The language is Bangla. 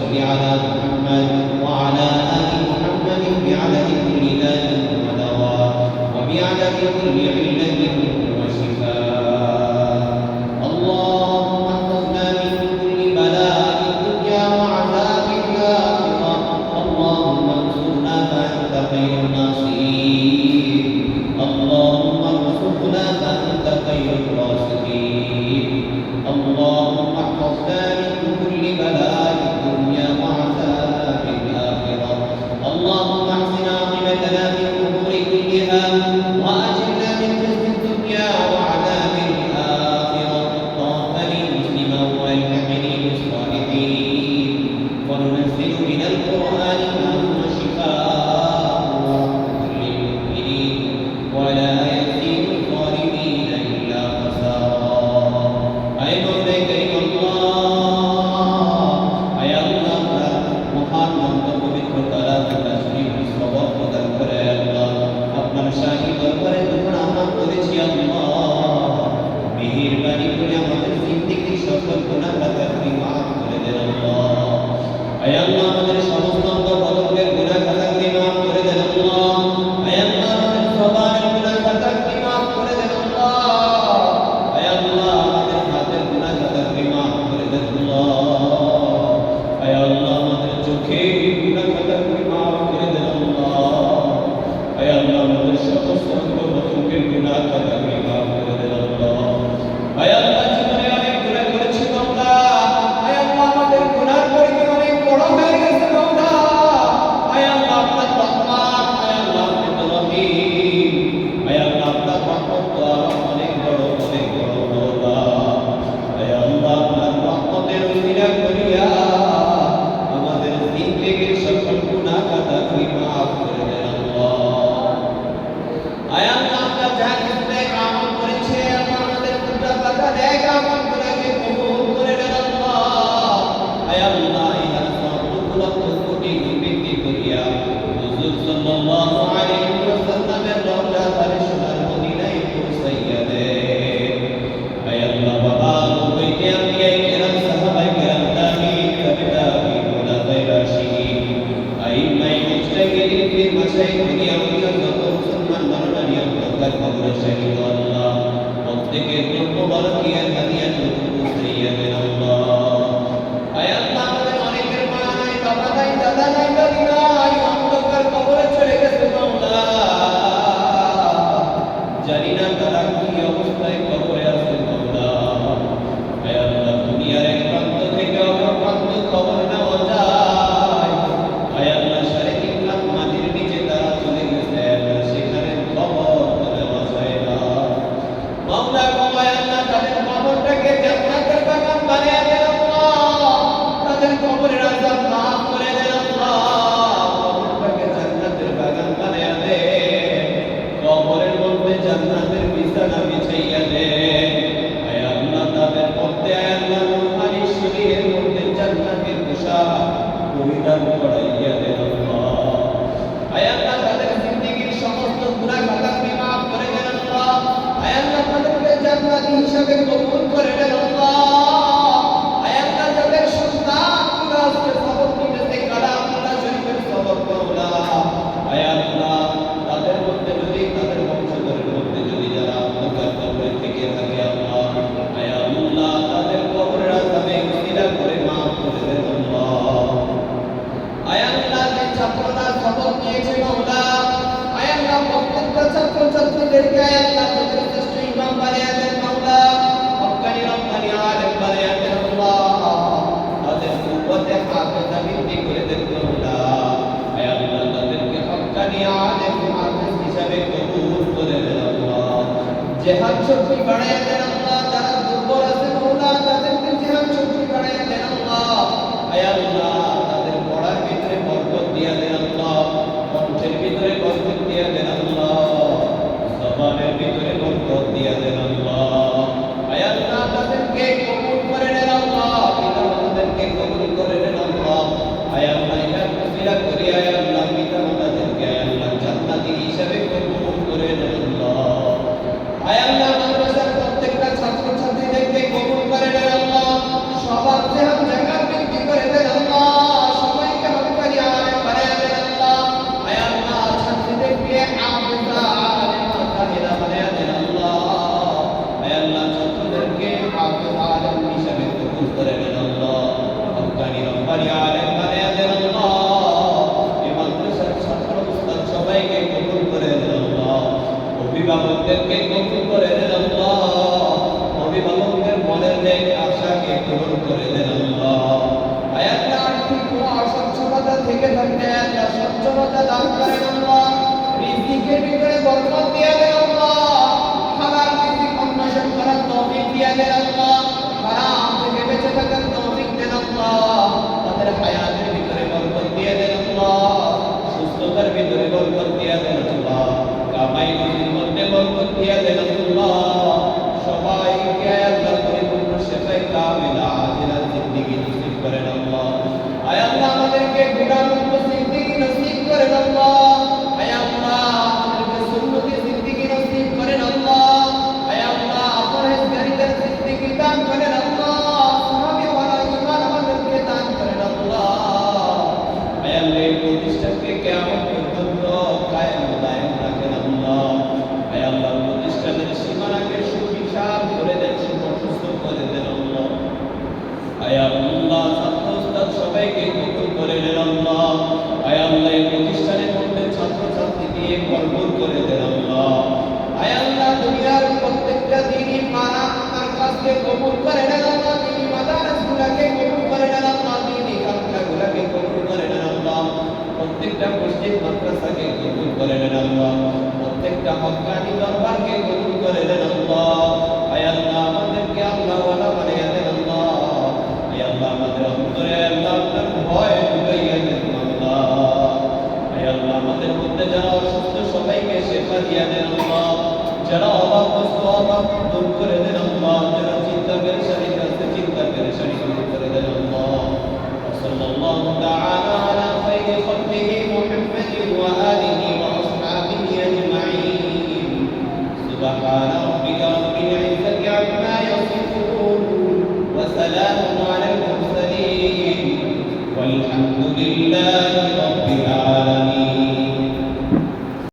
صل على محمد وعلى آل محمد بعدد كل داء ودواء وبعدد كل علة وشفاء. اللهم احفظنا من كل بلاء الدنيا وعذاب الآخرة. اللهم انصرنا فأنت خير الناصرين. اللهم ارزقنا فأنت خير الرازقين. اللهم احفظنا من كل بلاء الدنيا وعذاب الآخرة. اللهم احسن عاقبتنا في الأمور كلها وأجرنا من خزي الدنيا وعذاب الآخرة. توفني مسلما والحقني بالصالحين. وننزل من القرآن ما هو شفاء ورحمة للمؤمنين ولا يزيد الظالمين إلا خسارا. أي مولاي كريم الله، أي الله মহান মন্ত্র পবিত্র কালাম শরীফ শ্রবণ প্রদান করে আল্লাহ আপনার শাহী দরবারে যখন আমরা করেছি আল্লাহ মেহেরবানি করে আমাদের জিন্দেগির সকল গুনাহ খাতাকে মাফ করে দেন আল্লাহ। আয় আল্লাহ আমাদের সমস্ত অঙ্গ-প্রত্যঙ্গের গুনাহ খাতাকে মাফ করে দেন আল্লাহ। আয় আল্লাহ আমাদের জবানের গুনাহ খাতাকে মাফ করে দেন আল্লাহ। আয় আল্লাহ আমাদের হাতের গুনাহ খাতাকে মাফ করে দেন আল্লাহ। আয় আল্লাহ আমাদের চোখের গুনাহ খাতাকে মাফ করে দেন আল্লাহ। আয় আল্লাহ আমাদের সমস্ত অঙ্গ-প্রত্যঙ্গের গুনাহ খাতাকে মাফ করে দেন আল্লাহ। আয় আল্লাহ জীবনে অনেক গুনাহ করেছি বান্দা। আয় আল্লাহ আমাদের গুনার পরিমাণ অনেক বড় হয়ে গেছে বান্দা। আয় আল্লাহ আপনার রহমত, আয় আল্লাহ আপনার রহিম, আয় আল্লাহ আপনার রহমত তো আরো অনেক বড় বান্দা। আয় আল্লাহ আপনার রহমতের উসিলা করিয়া আমাদের জিন্দেগির সকল গুনাহ খাতাকে মাফ করে দেন আল্লাহ। আয় আল্লাহ আমরা যা কিছু নেক আমল করেছি আল্লাহ আমাদের পুরা পাতা নেক আমলগুলোকে কবুল করে নেন আল্লাহ। আয় আল্লাহ ইহা সবগুলো কোটি বিনতি করিয়া হুজুর সাল্লাল্লাহু আলাইহি ওয়াসাল্লামের রওজা তারে সোনার মদিনায় পৌঁছাইয়া দেন। আয় আল্লাহ বাবা বইতে আম্বিয়া কিরাম সাহাবায়ে কিরাম তাবিঈন তাবিঈন খুলাফায়ে রাশিদিন আইম্মায়ে মুজতাহিদিন ফির মাশাইখ দুনিয়া দুনিয়া যত মুসলমান মাননানি আপনার কবরে শহীদ আল্লাহ প্রত্যেকের জন্য বারাকিয়া হাদিয়া পৌঁছাইয়া দেন আল্লাহ। আয় আল্লাহ আমাদের অনেকের মা নাই, বাবা নাই, দাদা নাই, দাদি নাই, অন্ধকার কবরে চলে গেছে মাওলা। জানি না তারা কি অবস্থায় কবরে আছে মাওলা। আয় আল্লাহ দুনিয়ার এক প্রান্ত থেকে অপর প্রান্ত খবর নেওয়া যায়। আয় আল্লাহ সাড়ে 3 লাখ মাটির নিচে তারা চলে গেছে, সেখানে খবর নেওয়া যায় না মাওলা। আয় আল্লাহ তাদের কবরটাকে জান্নাতের বাগান বানিয়ে দেন আল্লাহ। তাদের কবরের আযাব মাফ করে দেন আল্লাহ। কবরটাকে জান্নাতের বাগান বানিয়ে দেন। কবরের মধ্যে জান্নাতের বিছানা বিছাইয়া দেন। আয় আল্লাহ তাদের মধ্যে আয় আল্লাহ রূহানি শরীরের মধ্যে জান্নাতের পোশাক পরিধান করাইয়া দেন আল্লাহ। আয় আল্লাহ তাদের জিন্দেগির সমস্ত গুনাহ খাতাকে মাফ করে দেন আল্লাহ। আয় আল্লাহ তাদেরকে জান্নাতি হিসাবে কবুল করে নেন আল্লাহ। আয় আল্লাহ যাদের সন্তানগুলো আজকে সবক নিতেছে কালামুল্লাহ শরীফের সবক মাওলা। আয় আল্লাহ তাদের মধ্যে যদি তাদের বংশধরের মধ্যে যদি যারা অন্ধকার কবরে থেকে থাকে আল্লাহ, আয় আল্লাহ তাদের কবরের আযাবে উসিলা করে মাফ করে দেন আল্লাহ। আয় আল্লাহ যে ছাত্ররা সবক নিয়েছে মাওলা, আয় আল্লাহ প্রত্যেকটা ছাত্রছাত্রীদেরকে আয় আল্লাহ তাদের শ্রেষ্ঠ ইমাম বানিয়ে দেন মাওলা। হক্কানি রব্বানি আলেম বানিয়ে দেন আল্লাহ। তাদের উম্মতে হাফেজা বৃদ্ধি করে দেন মাওলা। আয় আল্লাহ তাদেরকে হক্কানি আলেম হাফেজ হিসাবে কবুল করে দেন আল্লাহ। জিহাদ শক্তি বাড়ায় দেন আল্লাহ। যারা দুর্বল আছে মাওলা তাদেরকে জিহাদ শক্তি বাড়ায় দেন আল্লাহ। আয় আল্লাহ তাদের পড়ার ভিতরে বরকত দিয়া দেন আল্লাহ। কণ্ঠের ভিতরে বরকত দিয়া দেন আল্লাহ। জবানের ভিতরে বরকত দিয়া দেন আল্লাহ। আয় আল্লাহ তাদেরকে কবুল করে নেন আল্লাহ। পিতা-মাতাদেরকে কবুল করে নেন আল্লাহ। আয় আল্লাহ ইহা উসিলা করি আয় আল্লাহ পিতা-মাতাদেরকে আয় আল্লাহ জান্নাতি হিসাবে কবুল করে নেন আল্লাহ। আয় আল্লাহ মাদ্রাসার প্রত্যেকটা রব্বানি আলেম বানিয়ে দেন আল্লাহ। এই মাদ্রাসার ছাত্র উস্তাদ সবাইকে কবুল করে দেন আল্লাহ। অভিভাবকদেরকে কবুল করে দেন আল্লাহ। অভিভাবকদের মনের নেক আশাকে পূরণ করে দেন আল্লাহ। আয় আল্লাহ, আর্থিক কোনো অসচ্ছলতা থেকে থাকলে আল্লাহ সচ্ছলতা দান করেন আল্লাহ। রিজিকের ভিতরে বরকত দিয়ে দেন আল্লাহ। হালাল রিজিক অন্বেষণ করার তৌফিক দিয়ে দেন আল্লাহ। হারাম থেকে বেঁচে থাকার তৌফিক দেন আল্লাহ। তাদের হায়াতের ভিতরে বরকত দিয়ে দেন আল্লাহ। সুস্থতার ভিতরে বরকত দিয়ে দেন আল্লাহ। কামাই রুজির মধ্যে বরকত দিয়ে দেন আল্লাহ। সবাইকে আল্লাহ পরিপূর্ণ শেফায়ে কামিলা আজিলা জিন্দেগি নসিব করেন আল্লাহ। আয় আল্লাহ, আমাদেরকে গুনাহমুক্ত জিন্দেগি নসিব করেন আল্লাহ। আয় আল্লাহ, আমাদেরকে সুন্নতি জিন্দেগি নসিব করেন আল্লাহ। আয় আল্লাহ, পরহেজগারিতার জিন্দেগি দান করেন আল্লাহ। সাহাবীওয়ালা ঈমান আমাদেরকে দান করেন আল্লাহ। আয় আল্লাহ, এই প্রতিষ্ঠানকে কিয়ামত পর্যন্ত কায়েম দায়েম রাখেন আল্লাহ। আয় আল্লাহ, প্রতিষ্ঠানের সীমানাকে সুবিশাল করে দেন, সুপ্রশস্ত করে দেন আল্লাহ। আয় আল্লাহ, ছাত্র উস্তাদ সবাইকে কবুল করে নেন আল্লাহ। আয় আল্লাহ, এই প্রতিষ্ঠানের মধ্যে ছাত্র ছাত্রী দিয়ে ভরপুর করে দেন আল্লাহ। আয় আল্লাহ, দুনিয়ার প্রত্যেকটা দিনই মাদ্রাসাকে কবুল করে নেন আল্লাহ। দিনই মাদ্রাসাগুলোকে কবুল করে নেন আল্লাহ। দিনই খানকাগুলোকে কবুল করে নেন আল্লাহ। প্রত্যেকটা মসজিদ মাদ্রাসাকে কবুল করে নেন আল্লাহ। প্রত্যেকটা হক্কানি দরবারকে কবুল করে নেন আল্লাহ। আয় আল্লাহ, আমাদেরকে আল্লাহওয়ালা বানিয়ে দেন আল্লাহ। আয় আল্লাহ, আমাদের অন্তরে আল্লাহ আপনার ভয় ঢুকাইয়া দেন আল্লাহ। আয় আল্লাহ, আমাদের মধ্যে যারা অসুস্থ সবাইকে শেফা দিয়া দেন আল্লাহ। যারা অভাবগ্রস্ত অভাব দূর করে দেন আল্লাহ। যারা চিন্তা পেরেশানি আছে চিন্তা পেরেশানি দূর করে দেন আল্লাহ। সাল্লাল্লাহু তাআলা